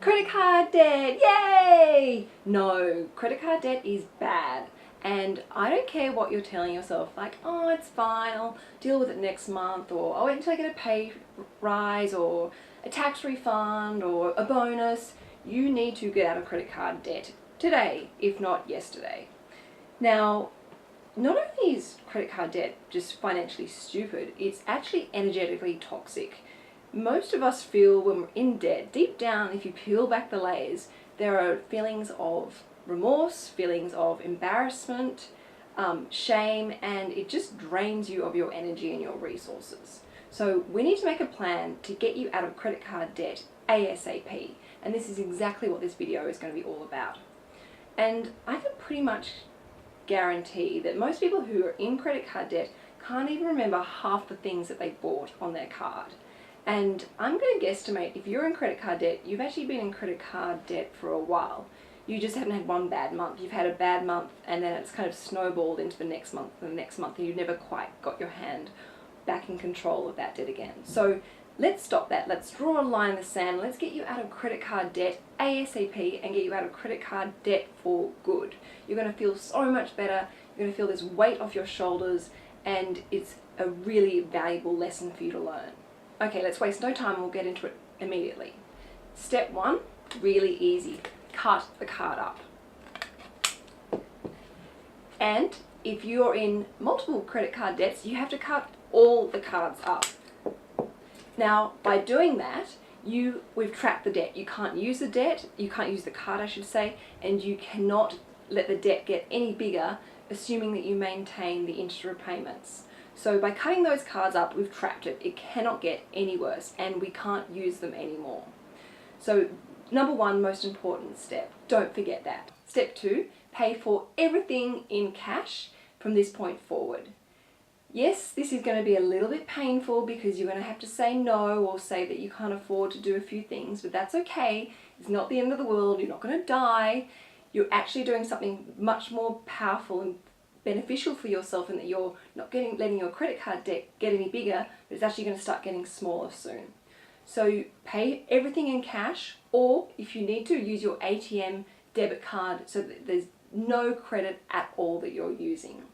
Credit card debt, yay! No, credit card debt is bad. And I don't care what you're telling yourself, like, oh, it's fine, I'll deal with it next month, or I'll wait until I get a pay rise, or a tax refund, or a bonus. You need to get out of credit card debt today, if not yesterday. Now, not only is credit card debt just financially stupid, it's actually energetically toxic. Most of us feel when we're in debt, deep down, if you peel back the layers, there are feelings of remorse, feelings of embarrassment, shame, and it just drains you of your energy and your resources. So we need to make a plan to get you out of credit card debt ASAP, and this is exactly what this video is going to be all about. And I can pretty much guarantee that most people who are in credit card debt can't even remember half the things that they bought on their card. And I'm going to guesstimate if you're in credit card debt, you've actually been in credit card debt for a while. You just haven't had one bad month. You've had a bad month and then it's kind of snowballed into the next month and the next month, and you've never quite got your hand back in control of that debt again. So let's stop that. Let's draw a line in the sand. Let's get you out of credit card debt ASAP and get you out of credit card debt for good. You're going to feel so much better. You're going to feel this weight off your shoulders, and it's a really valuable lesson for you to learn. Okay, let's waste no time, we'll get into it immediately. Step one, really easy. Cut the card up. And if you're in multiple credit card debts, you have to cut all the cards up. Now, by doing that, we've trapped the debt. You can't use the debt, you can't use the card, I should say, and you cannot let the debt get any bigger, assuming that you maintain the interest repayments. So by cutting those cards up, we've trapped it. It cannot get any worse, and we can't use them anymore. So number one, most important step, don't forget that. Step two, pay for everything in cash from this point forward. Yes, this is going to be a little bit painful because you're going to have to say no or say that you can't afford to do a few things, but that's okay. It's not the end of the world. You're not going to die. You're actually doing something much more powerful and beneficial for yourself, in that you're not letting your credit card debt get any bigger, but it's actually going to start getting smaller soon. So pay everything in cash, or if you need to, use your ATM debit card so that there's no credit at all that you're using.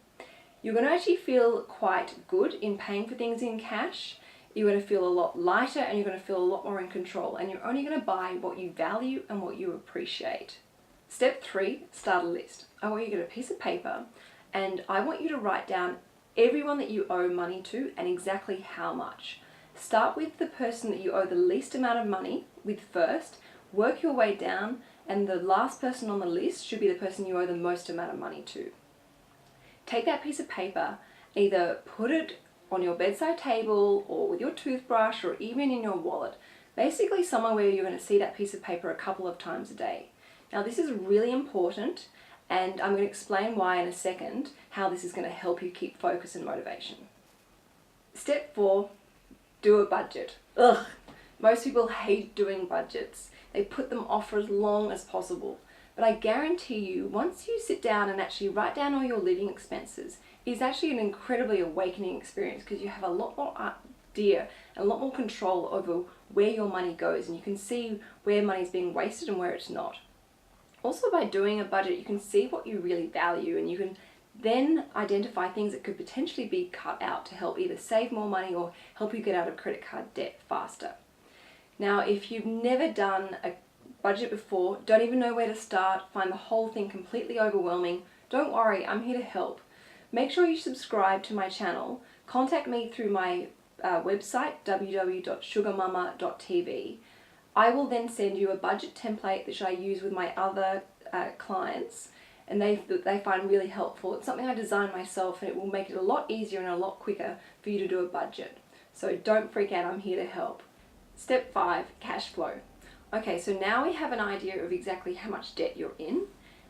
You're going to actually feel quite good in paying for things in cash. You're going to feel a lot lighter and you're going to feel a lot more in control, and you're only going to buy what you value and what you appreciate. Step three, start a list. I want you to get a piece of paper and I want you to write down everyone that you owe money to and exactly how much. Start with the person that you owe the least amount of money with first, work your way down, and the last person on the list should be the person you owe the most amount of money to. Take that piece of paper, either put it on your bedside table or with your toothbrush or even in your wallet. Basically somewhere where you're going to see that piece of paper a couple of times a day. Now this is really important, and I'm going to explain why in a second, how this is going to help you keep focus and motivation. Step four, do a budget. Ugh, most people hate doing budgets. They put them off for as long as possible. But I guarantee you, once you sit down and actually write down all your living expenses, it's actually an incredibly awakening experience, because you have a lot more idea and a lot more control over where your money goes, and you can see where money is being wasted and where it's not. Also, by doing a budget, you can see what you really value, and you can then identify things that could potentially be cut out to help either save more money or help you get out of credit card debt faster. Now, if you've never done a budget before, don't even know where to start, find the whole thing completely overwhelming, don't worry, I'm here to help. Make sure you subscribe to my channel. Contact me through my website, www.sugarmama.tv. I will then send you a budget template that I use with my other clients, and they find really helpful. It's something I designed myself, and it will make it a lot easier and a lot quicker for you to do a budget. So don't freak out, I'm here to help. Step five, cash flow. Okay, so now we have an idea of exactly how much debt you're in,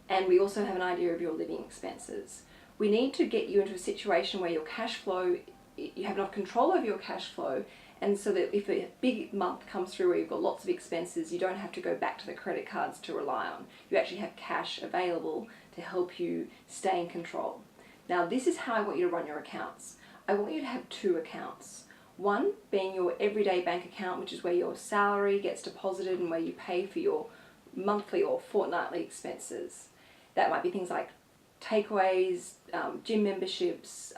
and we also have an idea of your living expenses. We need to get you into a situation where your cash flow, you have enough control over your cash flow, and so that if a big month comes through where you've got lots of expenses, you don't have to go back to the credit cards to rely on. You actually have cash available to help you stay in control. Now, this is how I want you to run your accounts. I want you to have two accounts. One being your everyday bank account, which is where your salary gets deposited and where you pay for your monthly or fortnightly expenses. That might be things like takeaways, gym memberships,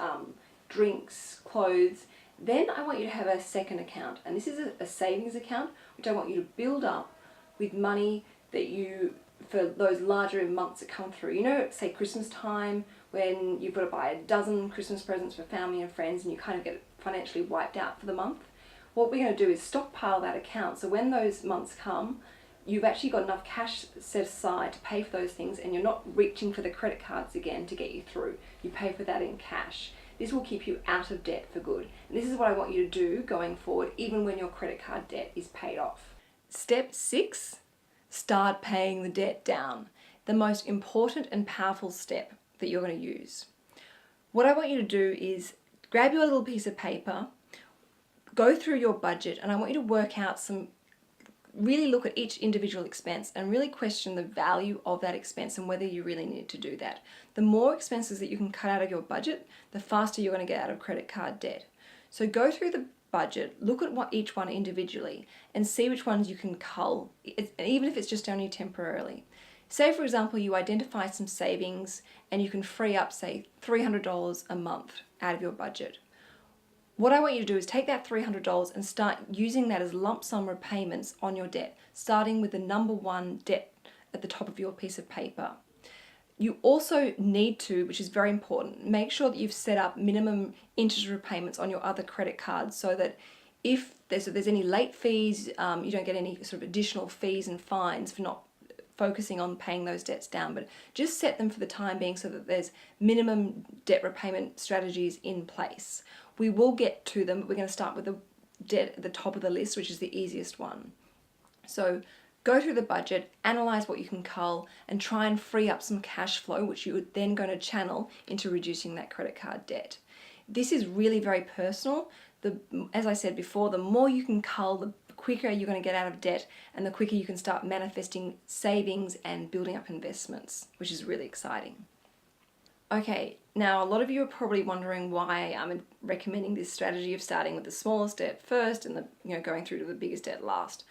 drinks, clothes. Then I want you to have a second account, and this is a savings account, which I want you to build up with money that you, for those larger months that come through. You know, say Christmas time, when you've got to buy a dozen Christmas presents for family and friends and you kind of get financially wiped out for the month. What we're going to do is stockpile that account, so when those months come, you've actually got enough cash set aside to pay for those things, and you're not reaching for the credit cards again to get you through. You pay for that in cash. This will keep you out of debt for good. And this is what I want you to do going forward, even when your credit card debt is paid off. Step 6, start paying the debt down. The most important and powerful step that you're going to use. What I want you to do is grab your little piece of paper, go through your budget, and I want you to work out really look at each individual expense and really question the value of that expense and whether you really need to do that. The more expenses that you can cut out of your budget, the faster you're going to get out of credit card debt. So go through the budget, look at each one individually and see which ones you can cull, even if it's just only temporarily. Say, for example, you identify some savings and you can free up, say, $300 a month out of your budget. What I want you to do is take that $300 and start using that as lump sum repayments on your debt, starting with the number one debt at the top of your piece of paper. You also need to, which is very important, make sure that you've set up minimum interest repayments on your other credit cards so that if there's any late fees, you don't get any sort of additional fees and fines for not focusing on paying those debts down, but just set them for the time being so that there's minimum debt repayment strategies in place. We will get to them, but we're going to start with the debt at the top of the list, which is the easiest one. So go through the budget, analyze what you can cull, and try and free up some cash flow, which you're then going to channel into reducing that credit card debt. This is really very personal. As I said before, the more you can cull, the quicker you're going to get out of debt and the quicker you can start manifesting savings and building up investments, which is really exciting. Okay, now a lot of you are probably wondering why I'm recommending this strategy of starting with the smallest debt first and going through to the biggest debt last,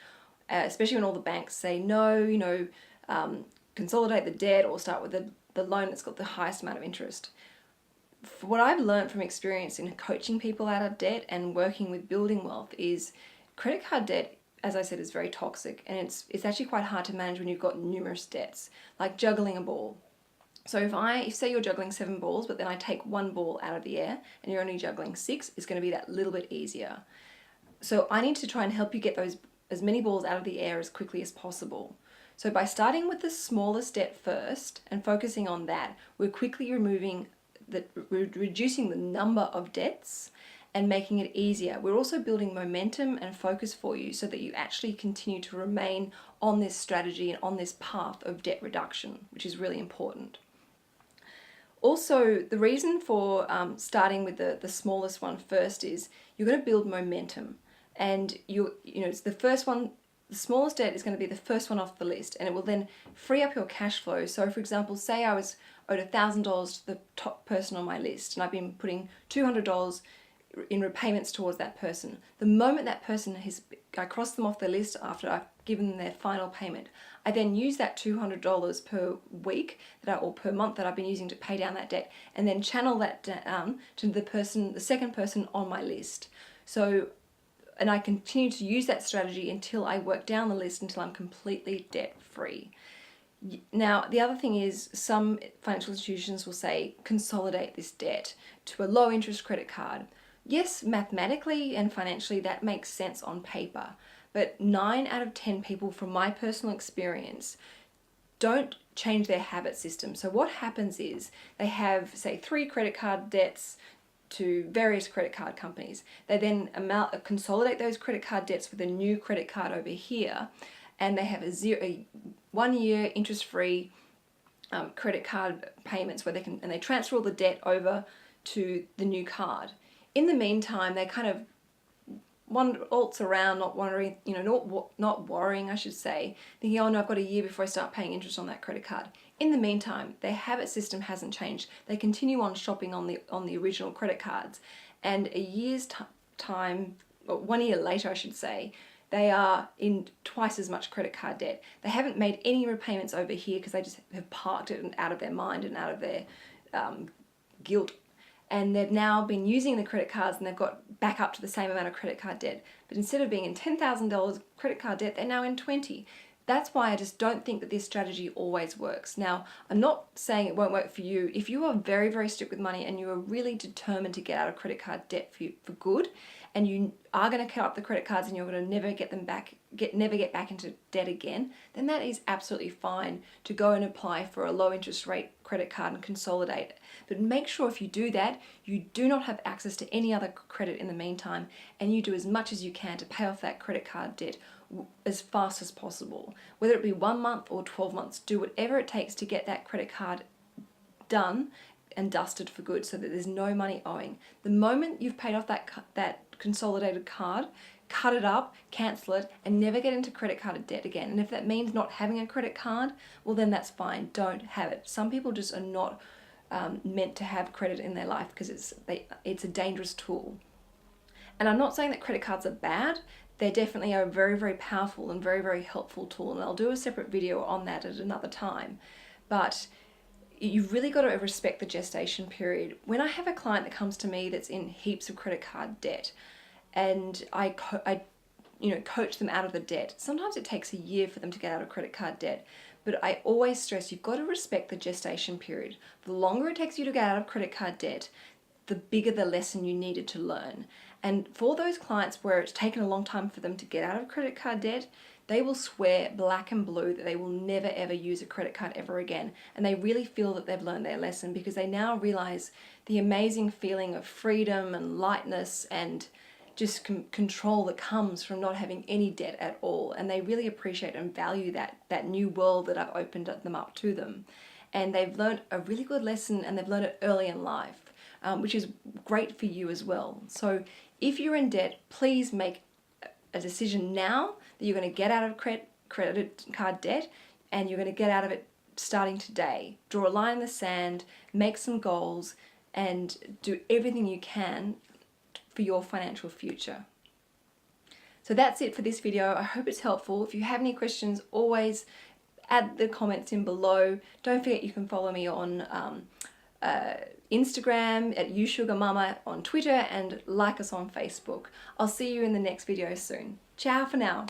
especially when all the banks say no, consolidate the debt or start with the loan that's got the highest amount of interest. What I've learned from experience in coaching people out of debt and working with building wealth is credit card debt, as I said, is very toxic, and it's actually quite hard to manage when you've got numerous debts, like juggling a ball. So if say you're juggling 7 balls, but then I take 1 ball out of the air and you're only juggling 6, it's going to be that little bit easier. So I need to try and help you get as many balls out of the air as quickly as possible. So by starting with the smallest debt first and focusing on that, we're quickly reducing the number of debts and making it easier. We're also building momentum and focus for you so that you actually continue to remain on this strategy and on this path of debt reduction, which is really important. Also, the reason for starting with the smallest one first is you're going to build momentum, and it's the first one. The smallest debt is going to be the first one off the list, and it will then free up your cash flow. So, for example, say I was owed $1,000 to the top person on my list, and I've been putting $200 in repayments towards that person. The moment that person I cross them off the list after I've given them their final payment, I then use that $200 per week or per month that I've been using to pay down that debt, and then channel that down to the second person on my list. So, and I continue to use that strategy until I work down the list until I'm completely debt free. Now, the other thing is some financial institutions will say consolidate this debt to a low interest credit card. Yes, mathematically and financially that makes sense on paper, but 9 out of 10 people from my personal experience don't change their habit system. So what happens is they have, say, 3 credit card debts to various credit card companies. They then consolidate those credit card debts with a new credit card over here, and they have a 1 year interest-free credit card payments where they transfer all the debt over to the new card. In the meantime, they kind of waltz around, not worrying, I should say, thinking, oh no, I've got a year before I start paying interest on that credit card. In the meantime, their habit system hasn't changed. They continue on shopping on the original credit cards, and a year's time, or 1 year later I should say, they are in twice as much credit card debt. They haven't made any repayments over here because they just have parked it out of their mind and out of their guilt. And they've now been using the credit cards and they've got back up to the same amount of credit card debt. But instead of being in $10,000 credit card debt, they're now in 20. That's why I just don't think that this strategy always works. Now, I'm not saying it won't work for you. If you are very, very strict with money and you are really determined to get out of credit card debt for good, and you are going to cut up the credit cards and you're going to never get them back, never get back into debt again, then that is absolutely fine to go and apply for a low interest rate credit card and consolidate it. But make sure if you do that, you do not have access to any other credit in the meantime, and you do as much as you can to pay off that credit card debt as fast as possible. Whether it be 1 month or 12 months, do whatever it takes to get that credit card done and dusted for good so that there's no money owing. The moment you've paid off that consolidated card, cut it up, cancel it, and never get into credit card debt again. And if that means not having a credit card, well then that's fine, don't have it. Some people just are not meant to have credit in their life because it's a dangerous tool. And I'm not saying that credit cards are bad. They definitely are a very, very powerful and very, very helpful tool, and I'll do a separate video on that at another time. But you've really got to respect the gestation period. When I have a client that comes to me that's in heaps of credit card debt, and I coach them out of the debt, sometimes it takes a year for them to get out of credit card debt. But I always stress you've got to respect the gestation period. The longer it takes you to get out of credit card debt, the bigger the lesson you needed to learn. And for those clients where it's taken a long time for them to get out of credit card debt, they will swear black and blue that they will never ever use a credit card ever again. And they really feel that they've learned their lesson because they now realize the amazing feeling of freedom and lightness and just control that comes from not having any debt at all. And they really appreciate and value that new world that I've opened them up to them. And they've learned a really good lesson, and they've learned it early in life, which is great for you as well. So if you're in debt, please make a decision now that you're going to get out of credit card debt, and you're going to get out of it starting today. Draw a line in the sand, make some goals, and do everything you can for your financial future. So that's it for this video. I hope it's helpful. If you have any questions, always add the comments in below. Don't forget you can follow me on Instagram at YouSugarMama, on Twitter, and like us on Facebook. I'll see you in the next video soon. Ciao for now.